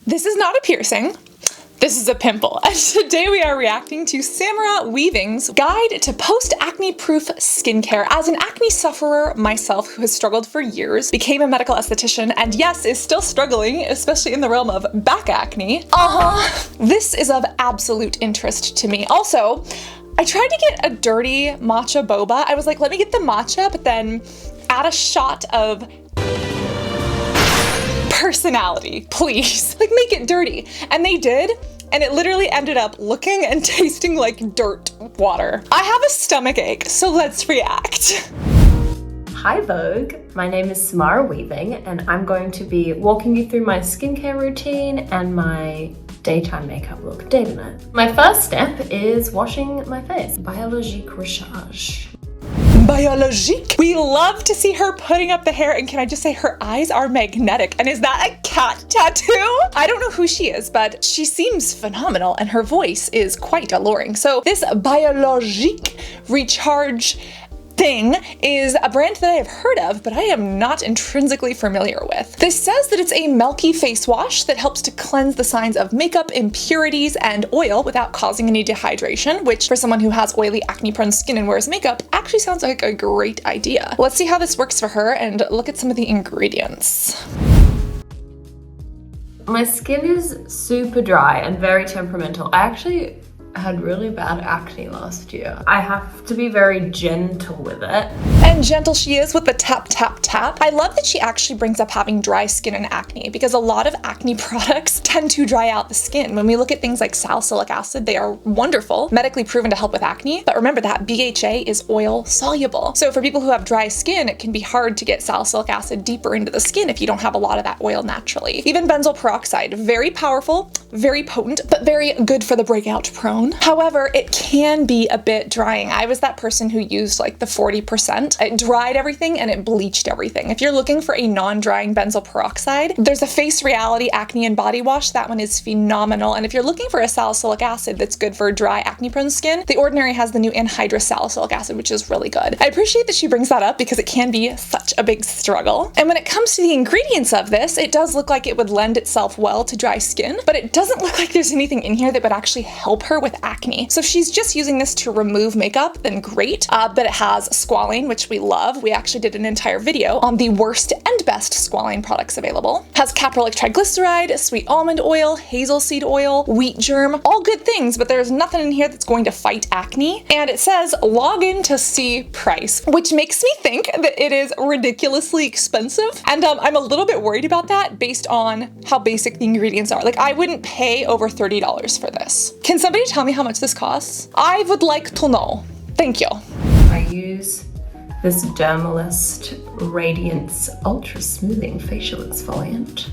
This is not a piercing. This is a pimple. And today we are reacting to Samara Weaving's guide to post-acne proof skincare. As an acne sufferer myself who has struggled for years, became a medical esthetician, and yes, is still struggling, especially in the realm of back acne. This is of absolute interest to me. Also, I tried to get a dirty matcha boba. I was like, let me get the matcha, but then add a shot of personality, please. Like, make it dirty. And they did, and it literally ended up looking and tasting like dirt water. I have a stomach ache, so let's react. Hi Vogue, my name is Samara Weaving, and I'm going to be walking you through my skincare routine and my daytime makeup look, day to night. My first step is washing my face. Biologique Recherche. Biologique. We love to see her putting up the hair, and can I just say her eyes are magnetic. And is that a cat tattoo? I don't know who she is, but she seems phenomenal and her voice is quite alluring. So this Biologique Recharge thing is a brand that I have heard of, but I am not intrinsically familiar with. This says that it's a milky face wash that helps to cleanse the signs of makeup, impurities, and oil without causing any dehydration, which for someone who has oily, acne-prone skin and wears makeup actually sounds like a great idea. Let's see how this works for her and look at some of the ingredients. My skin is super dry and very temperamental. I actually had really bad acne last year. I have to be very gentle with it. And gentle she is with the tap, tap, tap. I love that she actually brings up having dry skin and acne, because a lot of acne products tend to dry out the skin. When we look at things like salicylic acid, they are wonderful, medically proven to help with acne. But remember that BHA is oil soluble. So for people who have dry skin, it can be hard to get salicylic acid deeper into the skin if you don't have a lot of that oil naturally. Even benzoyl peroxide, very powerful, very potent, but very good for the breakout prone. However, it can be a bit drying. I was that person who used like the 40%. It dried everything and it bleached everything. If you're looking for a non-drying benzoyl peroxide, there's a Face Reality Acne and Body Wash. That one is phenomenal. And if you're looking for a salicylic acid that's good for dry acne-prone skin, The Ordinary has the new anhydrous salicylic acid, which is really good. I appreciate that she brings that up because it can be such a big struggle. And when it comes to the ingredients of this, it does look like it would lend itself well to dry skin, but it doesn't look like there's anything in here that would actually help her with acne. So if she's just using this to remove makeup, then great. But it has squalane, which we love. We actually did an entire video on the worst and best squalane products available. Has caprylic triglyceride, sweet almond oil, hazel seed oil, wheat germ, all good things, but there's nothing in here that's going to fight acne. And it says log in to see price, which makes me think that it is ridiculously expensive. And I'm a little bit worried about that based on how basic the ingredients are. Like, I wouldn't pay over $30 for this. Can somebody tell me how much this costs? I would like to know. Thank you. I use this Dermalist Radiance Ultra Smoothing Facial Exfoliant.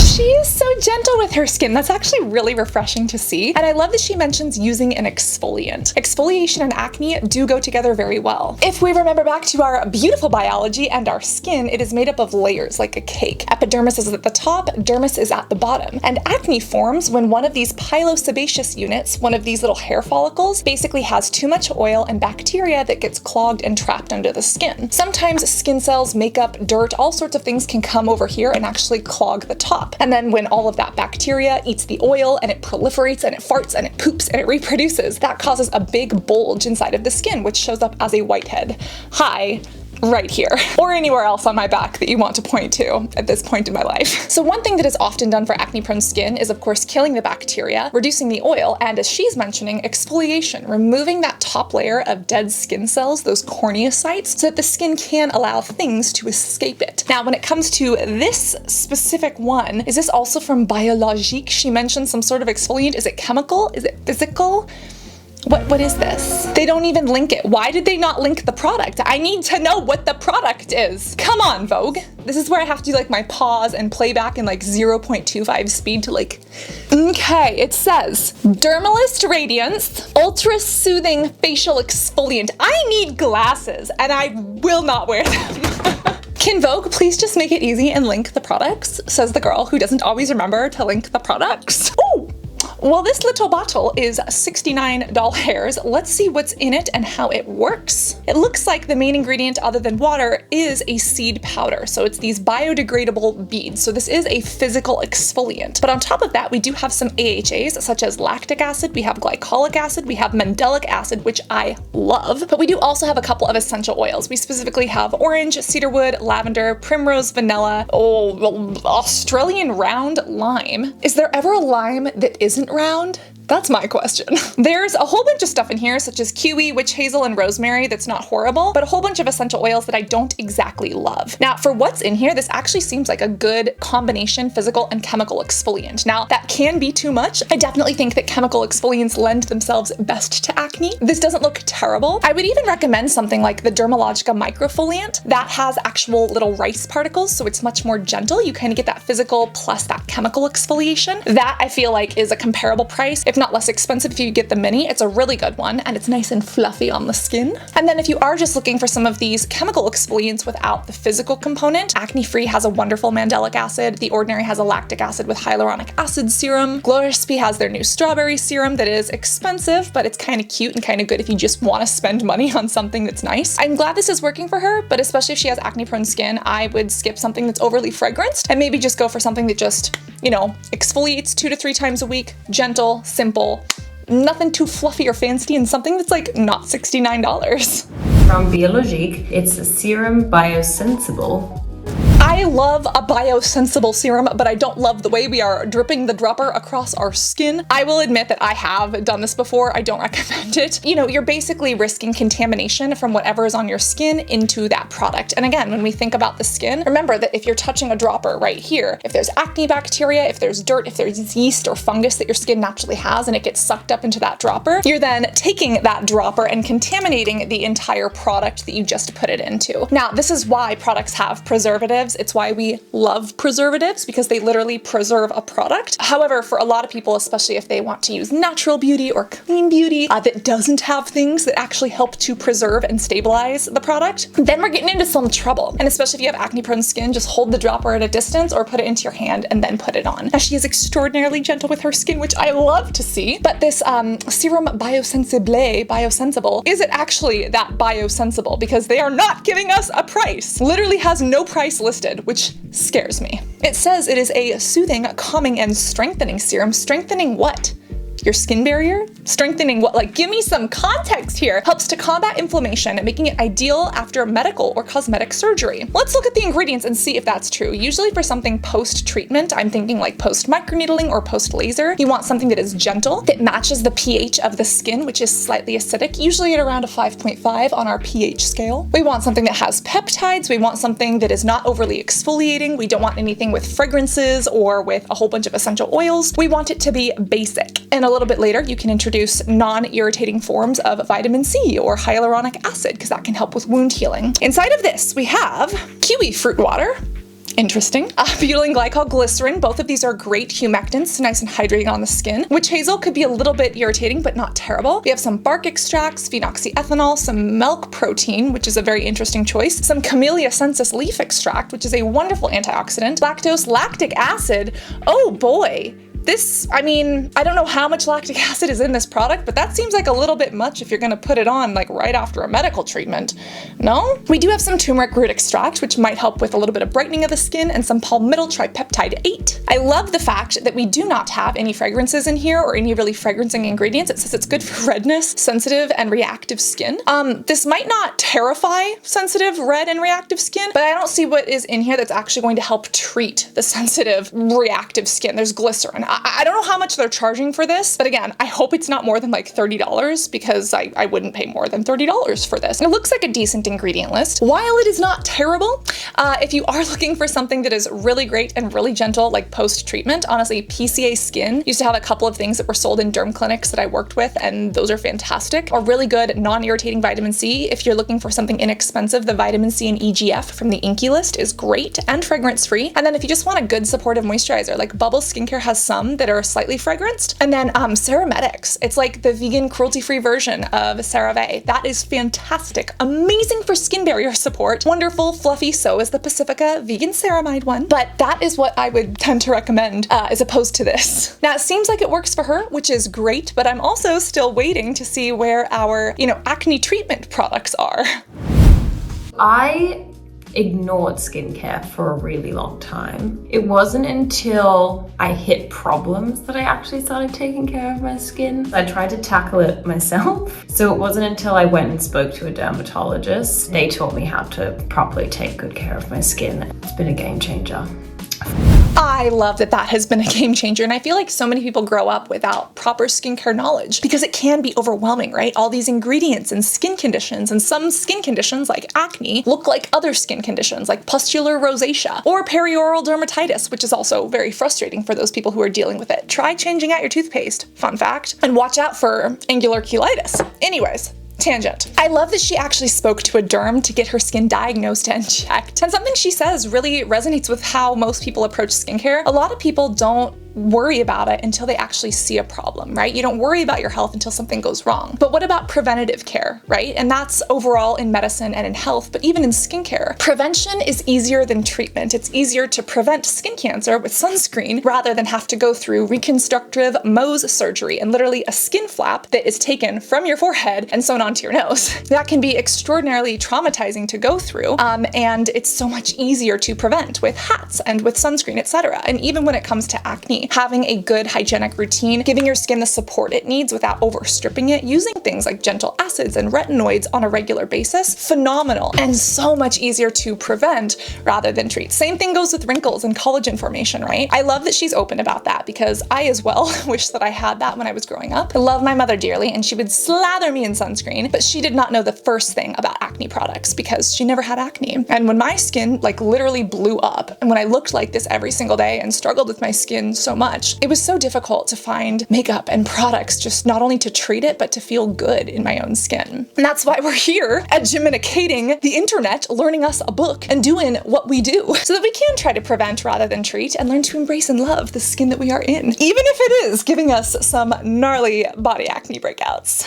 She is so gentle with her skin. That's actually really refreshing to see. And I love that she mentions using an exfoliant. Exfoliation and acne do go together very well. If we remember back to our beautiful biology and our skin, it is made up of layers like a cake. Epidermis is at the top, dermis is at the bottom. And acne forms when one of these pilosebaceous units, one of these little hair follicles, basically has too much oil and bacteria that gets clogged and trapped under the skin. Sometimes skin cells, makeup, dirt, all sorts of things can come over here and actually clog the top. And then when all of that bacteria eats the oil and it proliferates and it farts and it poops and it reproduces, that causes a big bulge inside of the skin, which shows up as a whitehead. Hi. Right here, or anywhere else on my back that you want to point to at this point in my life. So one thing that is often done for acne-prone skin is, of course, killing the bacteria, reducing the oil, and as she's mentioning, exfoliation, removing that top layer of dead skin cells, those corneocytes, so that the skin can allow things to escape it. Now, when it comes to this specific one, is this also from Biologique? She mentioned some sort of exfoliant. Is it chemical? Is it physical? What is this? They don't even link it. Why did they not link the product? I need to know what the product is. Come on, Vogue. This is where I have to do like my pause and playback in like 0.25 speed to like, okay, it says Dermalist Radiance Ultra Soothing Facial Exfoliant. I need glasses and I will not wear them. Can Vogue please just make it easy and link the products? Says the girl who doesn't always remember to link the products. Ooh. Well, this little bottle is $69. Let's see what's in it and how it works. It looks like the main ingredient other than water is a seed powder. So it's these biodegradable beads. So this is a physical exfoliant. But on top of that, we do have some AHAs such as lactic acid, we have glycolic acid, we have mandelic acid, which I love. But we do also have a couple of essential oils. We specifically have orange, cedarwood, lavender, primrose, vanilla, Australian round lime. Is there ever a lime that isn't round? That's my question. There's a whole bunch of stuff in here, such as kiwi, witch hazel, and rosemary that's not horrible, but a whole bunch of essential oils that I don't exactly love. Now, for what's in here, this actually seems like a good combination physical and chemical exfoliant. Now, that can be too much. I definitely think that chemical exfoliants lend themselves best to acne. This doesn't look terrible. I would even recommend something like the Dermalogica microfoliant that has actual little rice particles, so it's much more gentle. You kind of get that physical plus that chemical exfoliation. That I feel like is a comparable price, if not less expensive if you get the mini. It's a really good one and it's nice and fluffy on the skin. And then if you are just looking for some of these chemical exfoliants without the physical component, Acne Free has a wonderful mandelic acid. The Ordinary has a lactic acid with hyaluronic acid serum. Glow Recipe has their new strawberry serum that is expensive, but it's kind of cute and kind of good if you just want to spend money on something that's nice. I'm glad this is working for her, but especially if she has acne prone skin, I would skip something that's overly fragranced and maybe just go for something that just, you know, exfoliates 2 to 3 times a week, gentle, simple, nothing too fluffy or fancy, and something that's like not $69. From Biologique, it's a Serum Biosensible. I love a biosensible serum, but I don't love the way we are dripping the dropper across our skin. I will admit that I have done this before. I don't recommend it. You know, you're basically risking contamination from whatever is on your skin into that product. And again, when we think about the skin, remember that if you're touching a dropper right here, if there's acne bacteria, if there's dirt, if there's yeast or fungus that your skin naturally has and it gets sucked up into that dropper, you're then taking that dropper and contaminating the entire product that you just put it into. Now, this is why products have preservatives. It's why we love preservatives, because they literally preserve a product. However, for a lot of people, especially if they want to use natural beauty or clean beauty that doesn't have things that actually help to preserve and stabilize the product, then we're getting into some trouble. And especially if you have acne prone skin, just hold the dropper at a distance or put it into your hand and then put it on. Now, she is extraordinarily gentle with her skin, which I love to see. But this Serum Biosensible, is it actually that biosensible? Because they are not giving us a price. Literally has no price listed, which scares me. It says it is a soothing, calming, and strengthening serum. Strengthening what? Your skin barrier? Strengthening what? Like, give me some context here. Helps to combat inflammation, making it ideal after medical or cosmetic surgery. Let's look at the ingredients and see if that's true. Usually for something post-treatment, I'm thinking like post-microneedling or post-laser, you want something that is gentle, that matches the pH of the skin, which is slightly acidic, usually at around a 5.5 on our pH scale. We want something that has peptides. We want something that is not overly exfoliating. We don't want anything with fragrances or with a whole bunch of essential oils. We want it to be basic. And a little bit later, you can introduce non-irritating forms of vitamin C or hyaluronic acid, because that can help with wound healing. Inside of this, we have kiwi fruit water. Interesting. Butylene glycol glycerin. Both of these are great humectants, nice and hydrating on the skin. Witch hazel could be a little bit irritating, but not terrible. We have some bark extracts, phenoxyethanol, some milk protein, which is a very interesting choice, some Camellia sensis leaf extract, which is a wonderful antioxidant, lactose, lactic acid. Oh boy. This, I mean, I don't know how much lactic acid is in this product, but that seems like a little bit much if you're gonna put it on like right after a medical treatment. No? We do have some turmeric root extract, which might help with a little bit of brightening of the skin, and some palmityl tripeptide 8. I love the fact that we do not have any fragrances in here or any really fragrancing ingredients. It says it's good for redness, sensitive, and reactive skin. This might not terrify sensitive, red, and reactive skin, but I don't see what is in here that's actually going to help treat the sensitive, reactive skin. There's glycerin. I don't know how much they're charging for this, but again, I hope it's not more than like $30, because I wouldn't pay more than $30 for this. And it looks like a decent ingredient list. While it is not terrible, if you are looking for something that is really great and really gentle, like post-treatment, honestly, PCA Skin used to have a couple of things that were sold in derm clinics that I worked with, and those are fantastic. A really good non-irritating vitamin C. If you're looking for something inexpensive, the vitamin C and EGF from the Inky list is great and fragrance-free. And then if you just want a good supportive moisturizer, like Bubble Skincare has some, some that are slightly fragranced. And then Cerumetics. It's like the vegan cruelty-free version of CeraVe. That is fantastic. Amazing for skin barrier support. Wonderful, fluffy. So is the Pacifica vegan ceramide one. But that is what I would tend to recommend as opposed to this. Now it seems like it works for her, which is great, but I'm also still waiting to see where our, acne treatment products are. I ignored skincare for a really long time. It wasn't until I hit problems that I actually started taking care of my skin. I tried to tackle it myself. So it wasn't until I went and spoke to a dermatologist. They taught me how to properly take good care of my skin. It's been a game changer. I love that that has been a game changer, and I feel like so many people grow up without proper skincare knowledge because it can be overwhelming, right? All these ingredients and skin conditions, and some skin conditions like acne look like other skin conditions like pustular rosacea or perioral dermatitis, which is also very frustrating for those people who are dealing with it. Try changing out your toothpaste, fun fact, and watch out for angular cheilitis. Anyways, tangent. I love that she actually spoke to a derm to get her skin diagnosed and checked. And something she says really resonates with how most people approach skincare. A lot of people don't worry about it until they actually see a problem, right? You don't worry about your health until something goes wrong. But what about preventative care, right? And that's overall in medicine and in health, but even in skincare. Prevention is easier than treatment. It's easier to prevent skin cancer with sunscreen rather than have to go through reconstructive Mohs surgery and literally a skin flap that is taken from your forehead and sewn onto your nose. That can be extraordinarily traumatizing to go through, and it's so much easier to prevent with hats and with sunscreen, etc. And even when it comes to acne, having a good hygienic routine, giving your skin the support it needs without overstripping it, using things like gentle acids and retinoids on a regular basis, phenomenal and so much easier to prevent rather than treat. Same thing goes with wrinkles and collagen formation, right? I love that she's open about that because I as well wish that I had that when I was growing up. I love my mother dearly and she would slather me in sunscreen, but she did not know the first thing about acne products because she never had acne. And when my skin like literally blew up and when I looked like this every single day and struggled with my skin so much, it was so difficult to find makeup and products just not only to treat it, but to feel good in my own skin. And that's why we're here educating the internet, learning us a book and doing what we do so that we can try to prevent rather than treat and learn to embrace and love the skin that we are in, even if it is giving us some gnarly body acne breakouts.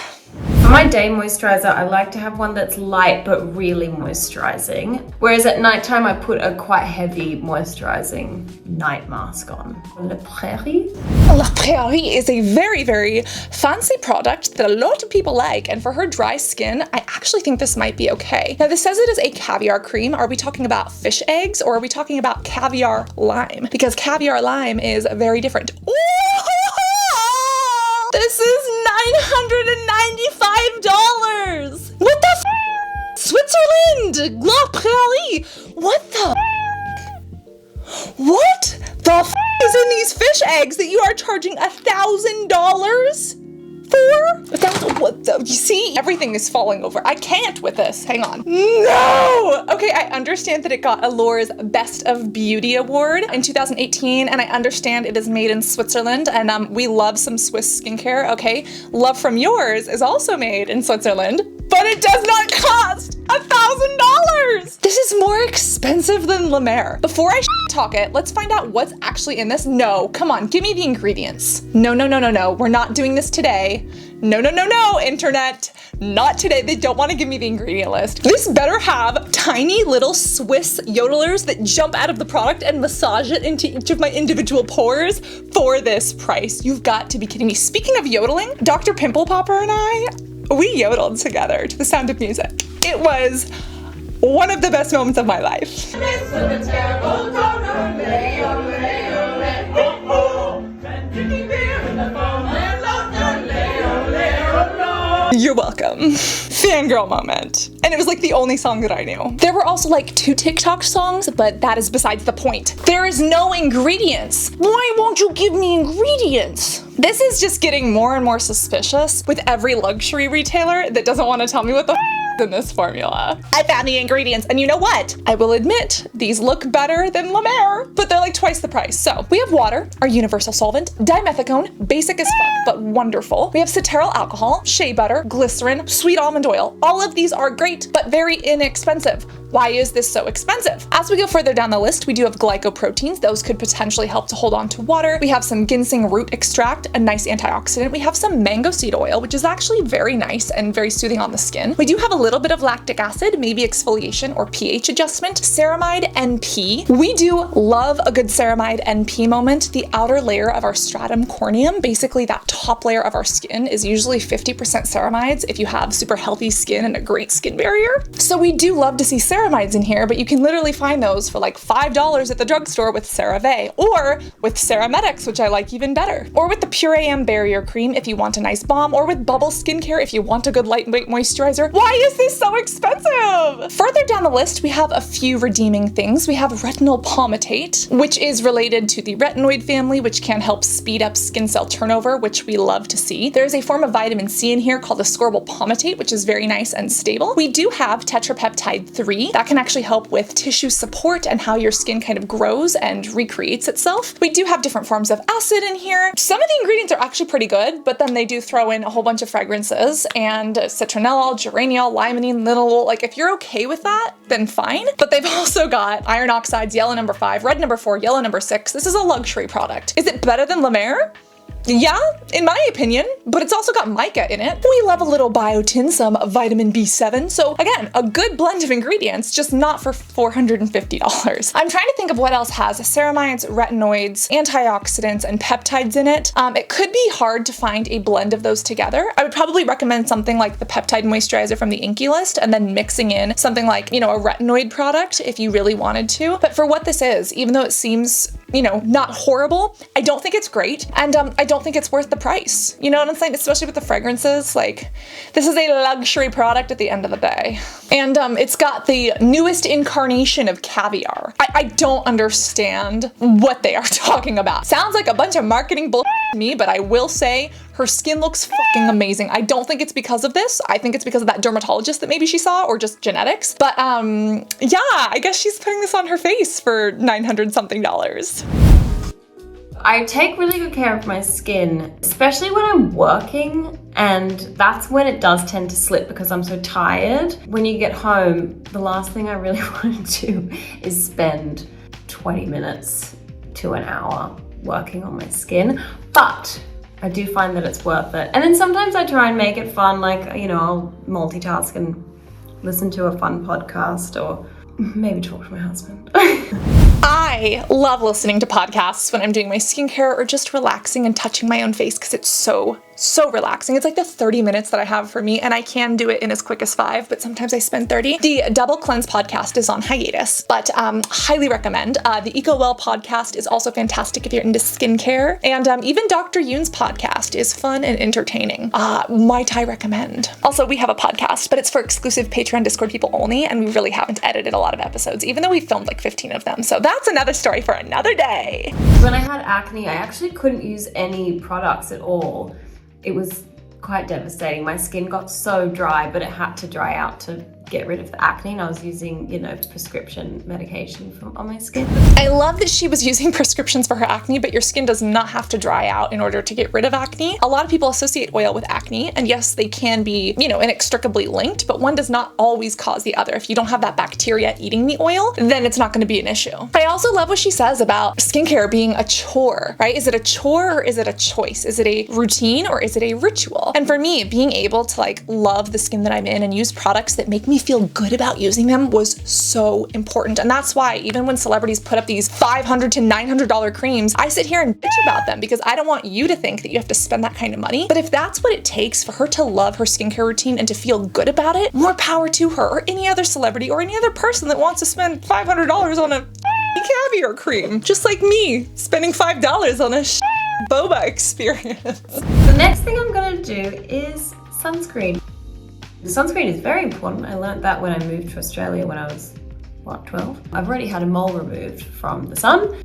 For my day moisturizer, I like to have one that's light but really moisturizing. Whereas at nighttime, I put a quite heavy moisturizing night mask on. La Prairie? La Prairie is a very, very fancy product that a lot of people like, and for her dry skin, I actually think this might be okay. Now this says it is a caviar cream. Are we talking about fish eggs or are we talking about caviar lime? Because caviar lime is very different. Ooh! This is $995! What the f? Switzerland! La Prairie! What the f? What the f is in these fish eggs that you are charging $1,000 for? What the? You see, everything is falling over. I can't with this. Hang on. No! Okay, I understand that it got Allure's Best of Beauty Award in 2018, and I understand it is made in Switzerland, and we love some Swiss skincare, okay? Love From Yours is also made in Switzerland, but it does not cost $1,000! This is more expensive than La Mer. Before I talk it, let's find out what's actually in this. No, come on, give me the ingredients. No, no, no, no, no, we're not doing this today. No, no, no, no, internet. Not today. They don't want to give me the ingredient list. This better have tiny little Swiss yodelers that jump out of the product and massage it into each of my individual pores for this price. You've got to be kidding me. Speaking of yodeling, Dr. Pimple Popper and I, we yodeled together to the sound of music. It was one of the best moments of my life. You're welcome. Fangirl moment. And it was like the only song that I knew. There were also like 2 TikTok songs, but that is besides the point. There is no ingredients. Why won't you give me ingredients? This is just getting more and more suspicious with every luxury retailer that doesn't want to tell me what the in this formula. I found the ingredients, and you know what? I will admit, these look better than La Mer, but they're like twice the price. So we have water, our universal solvent, dimethicone, basic as fuck, but wonderful. We have cetearyl alcohol, shea butter, glycerin, sweet almond oil. All of these are great, but very inexpensive. Why is this so expensive? As we go further down the list, we do have glycoproteins. Those could potentially help to hold on to water. We have some ginseng root extract, a nice antioxidant. We have some mango seed oil, which is actually very nice and very soothing on the skin. We do have a little bit of lactic acid, maybe exfoliation or pH adjustment, ceramide NP. We do love a good ceramide NP moment. The outer layer of our stratum corneum, basically that top layer of our skin, is usually 50% ceramides if you have super healthy skin and a great skin barrier. So we do love to see ceramides in here, but you can literally find those for like $5 at the drugstore with CeraVe, or with Ceramedics, which I like even better, or with the Pure AM Barrier Cream if you want a nice balm, or with Bubble Skincare if you want a good lightweight moisturizer. Why is this so expensive? Further down the list, we have a few redeeming things. We have retinol palmitate, which is related to the retinoid family, which can help speed up skin cell turnover, which we love to see. There's a form of vitamin C in here called ascorbyl palmitate, which is very nice and stable. We do have tetrapeptide 3 that can actually help with tissue support and how your skin kind of grows and recreates itself. We do have different forms of acid in here. Some of the ingredients are actually pretty good, but then they do throw in a whole bunch of fragrances and citronellol, geraniol, limonene, linalool. Like, if you're okay with that, then fine. But they've also got iron oxides, yellow number 5, red number 4, yellow number 6. This is a luxury product. Is it better than La Mer? Yeah, in my opinion, but it's also got mica in it. We love a little biotin, some vitamin B7. So again, a good blend of ingredients, just not for $450. I'm trying to think of what else has ceramides, retinoids, antioxidants, and peptides in it. It could be hard to find a blend of those together. I would probably recommend something like the peptide moisturizer from the Inkey List, and then mixing in something like, a retinoid product if you really wanted to. But for what this is, even though it seems, not horrible, I don't think it's great. And I don't think it's worth the price. You know what I'm saying? Especially with the fragrances, like, this is a luxury product at the end of the day. And it's got the newest incarnation of caviar. I don't understand what they are talking about. Sounds like a bunch of marketing bull to me, but I will say her skin looks fucking amazing. I don't think it's because of this. I think it's because of that dermatologist that maybe she saw, or just genetics. But yeah, I guess she's putting this on her face for $900 something. I take really good care of my skin, especially when I'm working, and that's when it does tend to slip because I'm so tired. When you get home, the last thing I really want to do is spend 20 minutes to an hour working on my skin, but I do find that it's worth it. And then sometimes I try and make it fun, like, I'll multitask and listen to a fun podcast, or maybe talk to my husband. I love listening to podcasts when I'm doing my skincare or just relaxing and touching my own face because it's so relaxing. It's like the 30 minutes that I have for me, and I can do it in as quick as 5, but sometimes I spend 30. The Double Cleanse podcast is on hiatus, but highly recommend. The Eco Well podcast is also fantastic if you're into skincare, and even Dr. Yoon's podcast is fun and entertaining. Might I recommend. Also, we have a podcast, but it's for exclusive Patreon Discord people only, and we really haven't edited a lot of episodes, even though we filmed like 15 of them. So that's another story for another day. When I had acne, I actually couldn't use any products at all. It was quite devastating. My skin got so dry, but it had to dry out to get rid of the acne, and I was using, prescription medication on my skin. I love that she was using prescriptions for her acne, but your skin does not have to dry out in order to get rid of acne. A lot of people associate oil with acne, and yes, they can be, inextricably linked, but one does not always cause the other. If you don't have that bacteria eating the oil, then it's not going to be an issue. I also love what she says about skincare being a chore, right? Is it a chore or is it a choice? Is it a routine or is it a ritual? And for me, being able to love the skin that I'm in and use products that make me feel good about using them was so important. And that's why even when celebrities put up these $500 to $900 creams, I sit here and bitch about them because I don't want you to think that you have to spend that kind of money. But if that's what it takes for her to love her skincare routine and to feel good about it, more power to her, or any other celebrity or any other person that wants to spend $500 on a caviar cream. Just like me spending $5 on a boba experience. The next thing I'm gonna do is sunscreen. The sunscreen is very important. I learned that when I moved to Australia when I was, 12? I've already had a mole removed from the sun.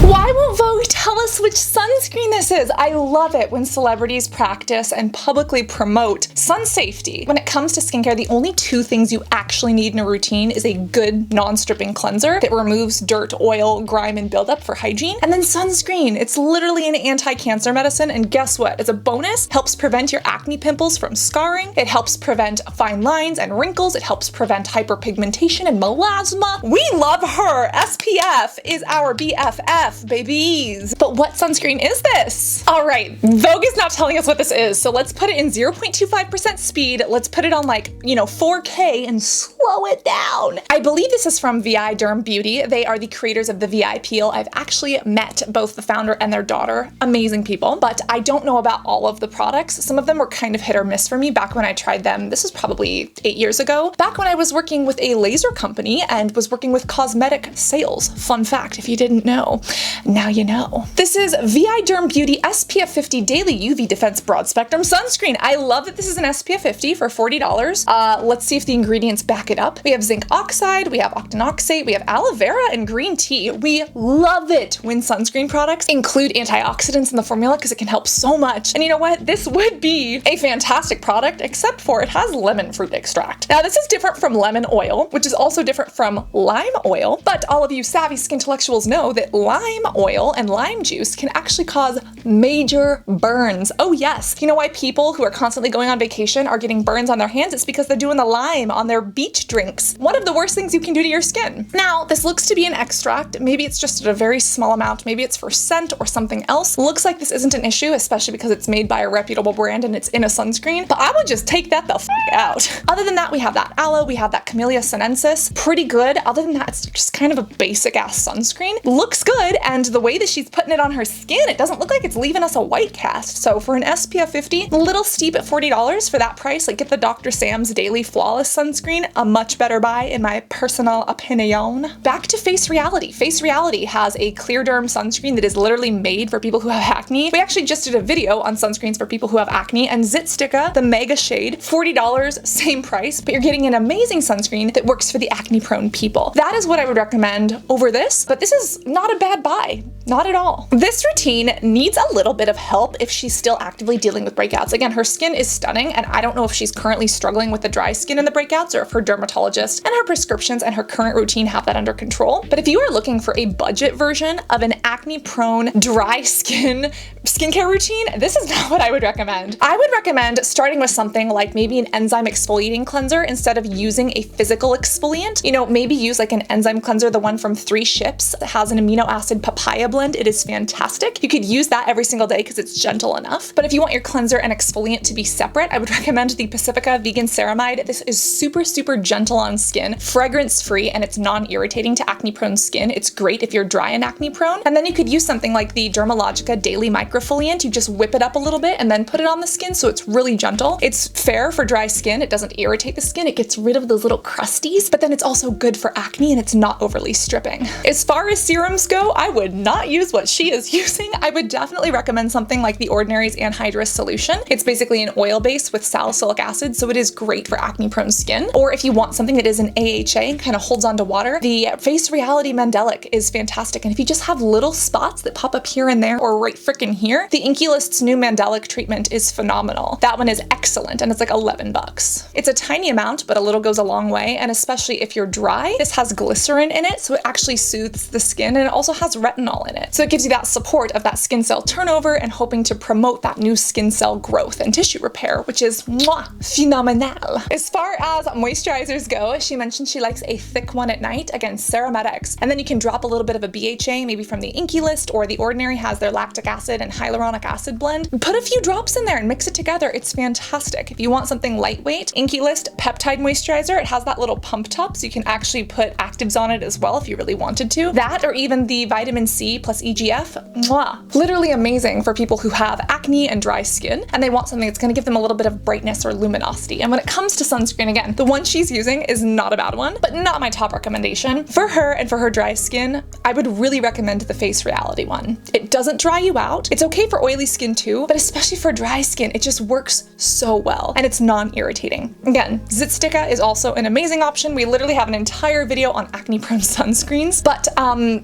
Why won't Vogue tell us us which sunscreen this is. I love it when celebrities practice and publicly promote sun safety. When it comes to skincare, the only two things you actually need in a routine is a good non-stripping cleanser that removes dirt, oil, grime, and buildup for hygiene, and then sunscreen. It's literally an anti-cancer medicine, and guess what? As a bonus, helps prevent your acne pimples from scarring. It helps prevent fine lines and wrinkles. It helps prevent hyperpigmentation and melasma. We love her. SPF is our BFF, babies. But what sunscreen is this? All right, Vogue is not telling us what this is, so let's put it in 0.25% speed. Let's put it on 4K and slow it down. I believe this is from VI Derm Beauty. They are the creators of the VI Peel. I've actually met both the founder and their daughter. Amazing people, but I don't know about all of the products. Some of them were kind of hit or miss for me back when I tried them. This was probably 8 years ago, back when I was working with a laser company and was working with cosmetic sales. Fun fact, if you didn't know, now you know. This is VI Derm Beauty SPF 50 Daily UV Defense Broad Spectrum Sunscreen. I love that this is an SPF 50 for $40. Let's see if the ingredients back it up. We have zinc oxide, we have octinoxate, we have aloe vera and green tea. We love it when sunscreen products include antioxidants in the formula because it can help so much. And you know what? This would be a fantastic product, except for it has lemon fruit extract. Now, this is different from lemon oil, which is also different from lime oil, but all of you savvy skintellectuals know that lime oil and lime juice can actually cause major burns. Oh yes. You know why people who are constantly going on vacation are getting burns on their hands? It's because they're doing the lime on their beach drinks. One of the worst things you can do to your skin. Now, this looks to be an extract. Maybe it's just at a very small amount. Maybe it's for scent or something else. Looks like this isn't an issue, especially because it's made by a reputable brand and it's in a sunscreen, but I would just take that the f out. Other than that, we have that aloe, we have that Camellia sinensis. Pretty good. Other than that, it's just kind of a basic ass sunscreen. Looks good, and the way that she's putting it on her skin, it doesn't look like it's leaving us a white cast. So for an SPF 50, a little steep at $40 for that price. Like, get the Dr. Sam's Daily Flawless Sunscreen, a much better buy in my personal opinion. Back to Face Reality. Face Reality has a clear derm sunscreen that is literally made for people who have acne. We actually just did a video on sunscreens for people who have acne, and Zitstica, the mega shade, $40, same price, but you're getting an amazing sunscreen that works for the acne prone people. That is what I would recommend over this, but this is not a bad buy. Not at all. This routine needs a little bit of help if she's still actively dealing with breakouts. Again, her skin is stunning, and I don't know if she's currently struggling with the dry skin and the breakouts, or if her dermatologist and her prescriptions and her current routine have that under control. But if you are looking for a budget version of an acne-prone, dry skin skincare routine, this is not what I would recommend. I would recommend starting with something like maybe an enzyme exfoliating cleanser instead of using a physical exfoliant. You know, maybe use like an enzyme cleanser, the one from 3 Ships that has an amino acid papaya blend. It is fantastic. You could use that every single day because it's gentle enough. But if you want your cleanser and exfoliant to be separate, I would recommend the Pacifica Vegan Ceramide. This is super, super gentle on skin, fragrance-free, and it's non-irritating to acne-prone skin. It's great if you're dry and acne-prone. And then you could use something like the Dermalogica Daily Microfoliant. You just whip it up a little bit and then put it on the skin so it's really gentle. It's fair for dry skin. It doesn't irritate the skin. It gets rid of those little crusties, but then it's also good for acne and it's not overly stripping. As far as serums go, I would not use what she is using. I would definitely recommend something like the Ordinary's Anhydrous Solution. It's basically an oil base with salicylic acid, so it is great for acne-prone skin. Or if you want something that is an AHA and kind of holds onto water, the Face Reality Mandelic is fantastic. And if you just have little spots that pop up here and there, or right freaking here, the Inculist's new Mandelic treatment is phenomenal. That one is excellent, and it's like $11. It's a tiny amount, but a little goes a long way, and especially if you're dry, this has glycerin in it, so it actually soothes the skin, and it also has retinol in it. So it gives you that support of that skin cell turnover and hoping to promote that new skin cell growth and tissue repair, which is phenomenal. As far as moisturizers go, she mentioned she likes a thick one at night, again, Ceramedics, and then you can drop a little bit of a BHA, maybe from the Inculist, or the Ordinary has their lactic acid and hyaluronic acid blend. Put a few drops in there and mix it together. It's fantastic. If you want something lightweight, Inculist Peptide Moisturizer, it has that little pump top, so you can actually put actives on it as well if you really wanted to. That, or even the vitamin C plus EGF, literally amazing for people who have acne and dry skin, and they want something that's gonna give them a little bit of brightness or luminosity. And when it comes to sunscreen, again, the one she's using is not a bad one, but not my top recommendation. For her and for her dry skin, I would really recommend the Face Reality one. It doesn't dry you out. It's okay for oily skin too, but especially for dry skin, it just works so well and it's non-irritating. Again, Zitstica is also an amazing option. We literally have an entire video on acne-prone sunscreens, but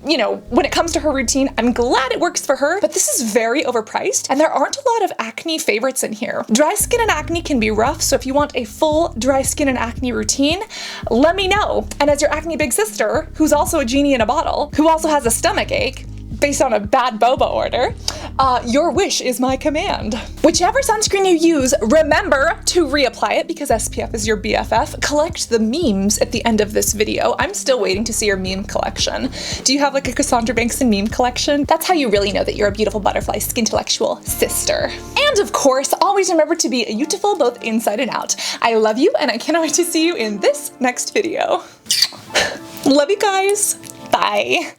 you know, when it comes to her routine, I'm glad it works for her, but this is very overpriced and there aren't a lot of acne favorites in here. Dry skin and acne can be rough, so if you want a full dry skin and acne routine, let me know. And as your acne big sister, who's also a genie in a bottle, who also has a stomach ache, based on a bad boba order, your wish is my command. Whichever sunscreen you use, remember to reapply it because SPF is your BFF. Collect the memes at the end of this video. I'm still waiting to see your meme collection. Do you have like a Cassandra Bankson meme collection? That's how you really know that you're a beautiful butterfly skintellectual sister. And of course, always remember to be beautiful both inside and out. I love you and I cannot wait to see you in this next video. Love you guys. Bye.